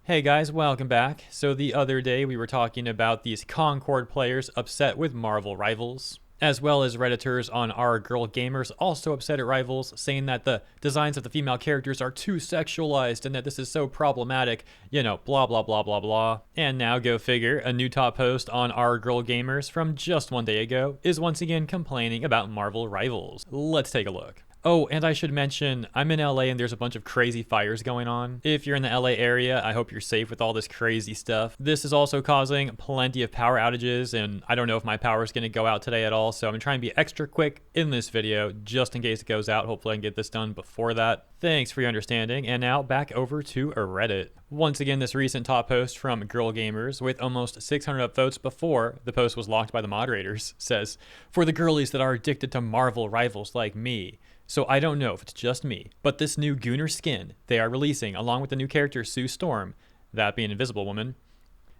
Hey guys, welcome back. So the other day we were talking about these Concord players upset with Marvel Rivals, as well as Redditors on Our Girl Gamers also upset at Rivals, saying that the designs of the female characters are too sexualized and that this is so problematic, blah blah blah blah blah. And now go figure, a new top post on Our Girl Gamers from just one day ago is once again complaining about Marvel Rivals. Let's take a look. Oh, and I should mention, I'm in LA and there's a bunch of crazy fires going on. If you're in the LA area, I hope you're safe with all this crazy stuff. This is also causing plenty of power outages, and I don't know if my power is going to go out today at all, so I'm trying to be extra quick in this video just in case it goes out. Hopefully I can get this done before that. Thanks for your understanding, and now back over to Reddit. Once again, this recent top post from Girl Gamers with almost 600 upvotes before the post was locked by the moderators says, "For the girlies that are addicted to Marvel Rivals like me. So I don't know if it's just me, but this new Gunner skin they are releasing along with the new character Sue Storm, that being Invisible Woman,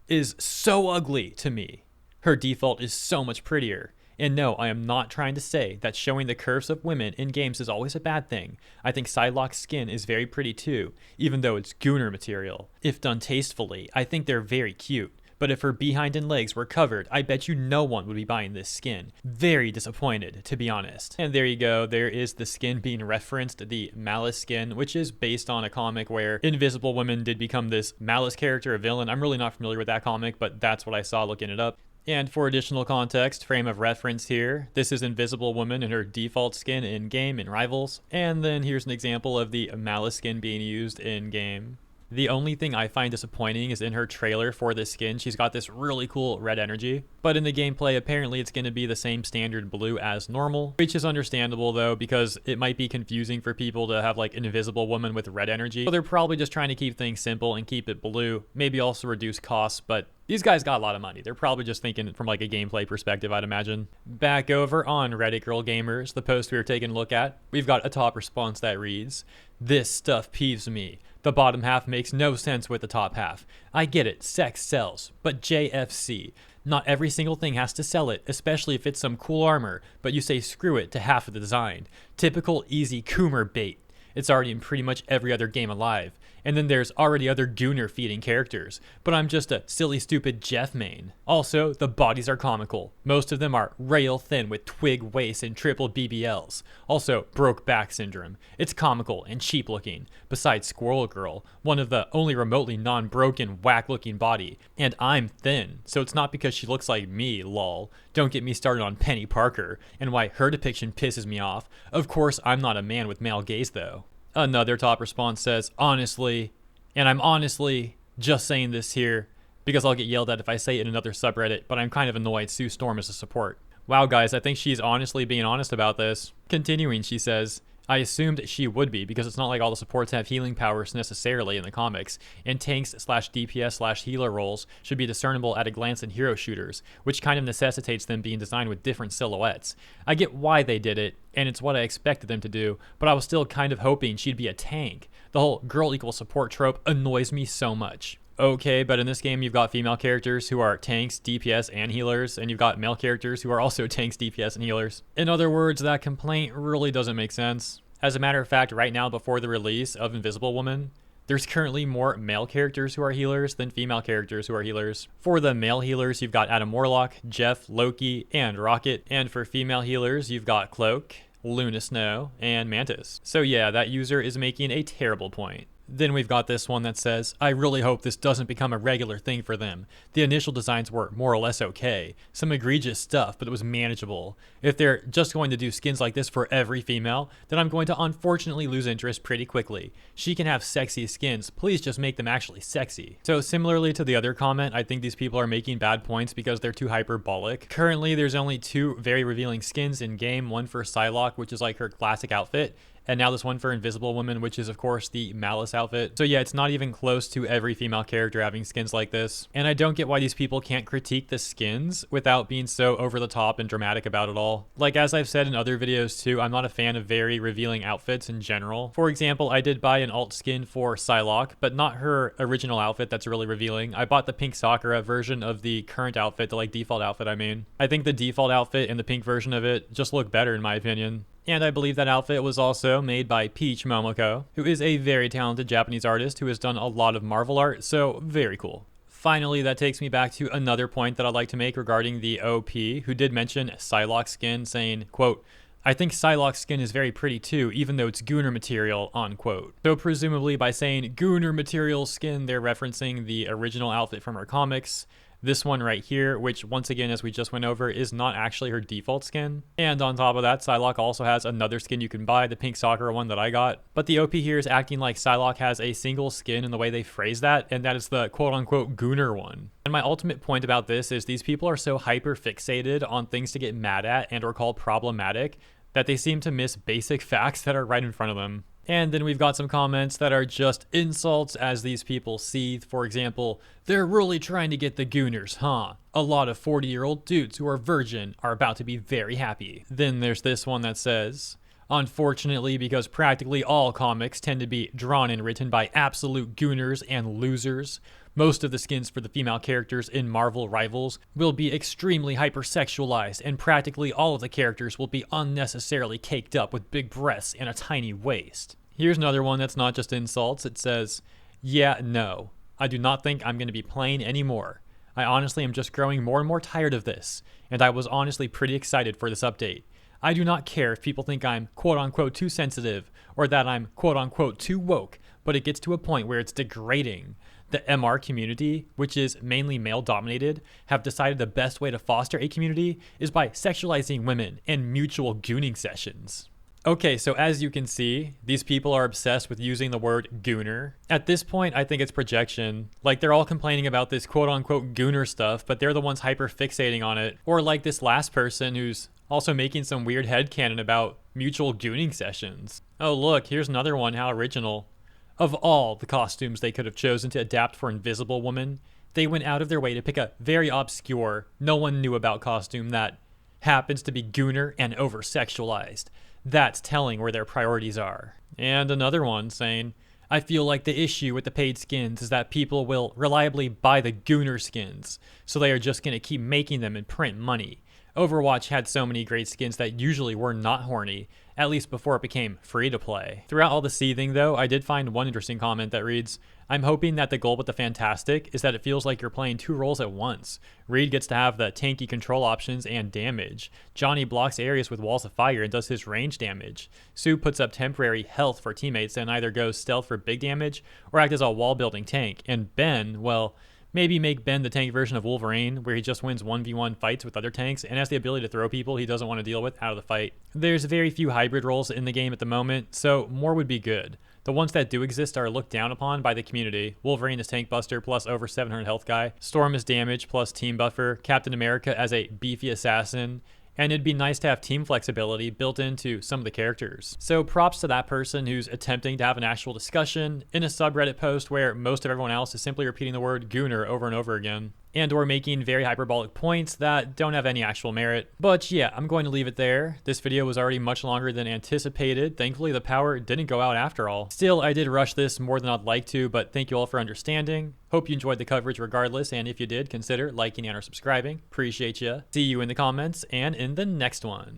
is so ugly to me. Her default is so much prettier. And no, I am not trying to say that showing the curves of women in games is always a bad thing. I think Psylocke's skin is very pretty too, even though it's Gunner material. If done tastefully, I think they're very cute. But if her behind and legs were covered, I bet you no one would be buying this skin. Very disappointed, to be honest." And there you go, there is the skin being referenced, the Malice skin, which is based on a comic where Invisible Woman did become this Malice character, a villain. I'm really not familiar with that comic, but that's what I saw looking it up. And for additional context, frame of reference here, this is Invisible Woman in her default skin in-game in Rivals. And then here's an example of the Malice skin being used in-game. The only thing I find disappointing is in her trailer for this skin, she's got this really cool red energy. But in the gameplay, apparently it's going to be the same standard blue as normal, which is understandable though, because it might be confusing for people to have like an Invisible Woman with red energy. So they're probably just trying to keep things simple and keep it blue, maybe also reduce costs, but these guys got a lot of money. They're probably just thinking from like a gameplay perspective, I'd imagine. Back over on Reddit Girl Gamers, the post we were taking a look at, we've got a top response that reads, "This stuff peeves me. The bottom half makes no sense with the top half. I get it, sex sells, but JFC. Not every single thing has to sell it, especially if it's some cool armor, but you say screw it to half of the design. Typical easy Coomer bait. It's already in pretty much every other game alive. And then there's already other Gunner feeding characters, but I'm just a silly stupid Jeff main. Also, the bodies are comical. Most of them are rail thin with twig waists and triple BBLs. Also, broke back syndrome. It's comical and cheap looking, besides Squirrel Girl, one of the only remotely non-broken whack looking body. And I'm thin, so it's not because she looks like me, lol. Don't get me started on Penny Parker, and why her depiction pisses me off. Of course, I'm not a man with male gaze though." Another top response says, "Honestly," and I'm honestly just saying this here because I'll get yelled at if I say it in another subreddit, but I'm kind of annoyed Sue Storm is a support. Wow guys, I think she's honestly being honest about this. Continuing, she says, "I assumed she would be because it's not like all the supports have healing powers necessarily in the comics, and tanks / DPS / healer roles should be discernible at a glance in hero shooters, which kind of necessitates them being designed with different silhouettes. I get why they did it, and it's what I expected them to do, but I was still kind of hoping she'd be a tank. The whole girl equals support trope annoys me so much." Okay, but in this game you've got female characters who are tanks, DPS, and healers, and you've got male characters who are also tanks, DPS, and healers. In other words, that complaint really doesn't make sense. As a matter of fact, right now before the release of Invisible Woman, there's currently more male characters who are healers than female characters who are healers. For the male healers, you've got Adam Warlock, Jeff, Loki, and Rocket. And for female healers, you've got Cloak, Luna Snow, and Mantis. So yeah, that user is making a terrible point. Then we've got this one that says, "I really hope this doesn't become a regular thing for them. The initial designs were more or less okay. Some egregious stuff, but it was manageable. If they're just going to do skins like this for every female, then I'm going to unfortunately lose interest pretty quickly. She can have sexy skins, please just make them actually sexy." So similarly to the other comment, I think these people are making bad points because they're too hyperbolic. Currently, there's only 2 very revealing skins in game, one for Psylocke, which is like her classic outfit, and now this one for Invisible Woman, which is of course the Malice outfit. So yeah, it's not even close to every female character having skins like this. And I don't get why these people can't critique the skins without being so over the top and dramatic about it all. Like as I've said in other videos too, I'm not a fan of very revealing outfits in general. For example, I did buy an alt skin for Psylocke, but not her original outfit that's really revealing. I bought the pink Sakura version of the current outfit, the like default outfit I mean. I think the default outfit and the pink version of it just look better in my opinion. And I believe that outfit was also made by Peach Momoko, who is a very talented Japanese artist who has done a lot of Marvel art, so very cool. Finally, that takes me back to another point that I'd like to make regarding the OP, who did mention Psylocke skin, saying, quote, I think Psylocke's skin is very pretty too, even though it's Gooner material, unquote. So presumably by saying Gooner material skin, they're referencing the original outfit from her comics. This one right here, which once again, as we just went over, is not actually her default skin. And on top of that, Psylocke also has another skin you can buy, the pink soccer one that I got. But the OP here is acting like Psylocke has a single skin in the way they phrase that, and that is the quote-unquote Gooner one. And my ultimate point about this is these people are so hyper fixated on things to get mad at and or called problematic that they seem to miss basic facts that are right in front of them. And then we've got some comments that are just insults as these people seethe. For example, they're really trying to get the Gooners, huh? A lot of 40-year-old dudes who are virgin are about to be very happy. Then there's this one that says, unfortunately, because practically all comics tend to be drawn and written by absolute Gooners and losers, most of the skins for the female characters in Marvel Rivals will be extremely hypersexualized, and practically all of the characters will be unnecessarily caked up with big breasts and a tiny waist. Here's another one that's not just insults. It says, yeah, no, I do not think I'm going to be playing anymore. I honestly am just growing more and more tired of this, and I was honestly pretty excited for this update. I do not care if people think I'm quote-unquote too sensitive or that I'm quote-unquote too woke, but it gets to a point where it's degrading. The MR community, which is mainly male-dominated, have decided the best way to foster a community is by sexualizing women and mutual gooning sessions. Okay, so as you can see, these people are obsessed with using the word gooner. At this point, I think it's projection. Like, they're all complaining about this quote-unquote gooner stuff, but they're the ones hyper-fixating on it. Or like this last person who's also making some weird headcanon about mutual gooning sessions. Oh look, here's another one, how original. Of all the costumes they could have chosen to adapt for Invisible Woman, they went out of their way to pick a very obscure, no one knew about costume that happens to be gooner and over-sexualized. That's telling where their priorities are. And another one saying, I feel like the issue with the paid skins is that people will reliably buy the gooner skins, so they are just going to keep making them and print money. Overwatch had so many great skins that usually were not horny, at least before it became free to play. Throughout all the seething though, I did find one interesting comment that reads, I'm hoping that the goal with the Fantastic is that it feels like you're playing two roles at once. Reed gets to have the tanky control options and damage. Johnny blocks areas with walls of fire and does his range damage. Sue puts up temporary health for teammates and either goes stealth for big damage or act as a wall building tank. And Ben, well, maybe make Ben the tank version of Wolverine, where he just wins 1v1 fights with other tanks and has the ability to throw people he doesn't want to deal with out of the fight. There's very few hybrid roles in the game at the moment, so more would be good. The ones that do exist are looked down upon by the community. Wolverine is tank buster plus over 700 health guy, Storm is damage plus team buffer, Captain America as a beefy assassin, and it'd be nice to have team flexibility built into some of the characters. So props to that person who's attempting to have an actual discussion in a subreddit post where most of everyone else is simply repeating the word gooner over and over again, and or making very hyperbolic points that don't have any actual merit. But yeah, I'm going to leave it there. This video was already much longer than anticipated. Thankfully, the power didn't go out after all. Still, I did rush this more than I'd like to, but thank you all for understanding. Hope you enjoyed the coverage regardless, and if you did, consider liking and or subscribing. Appreciate ya. See you in the comments and in the next one.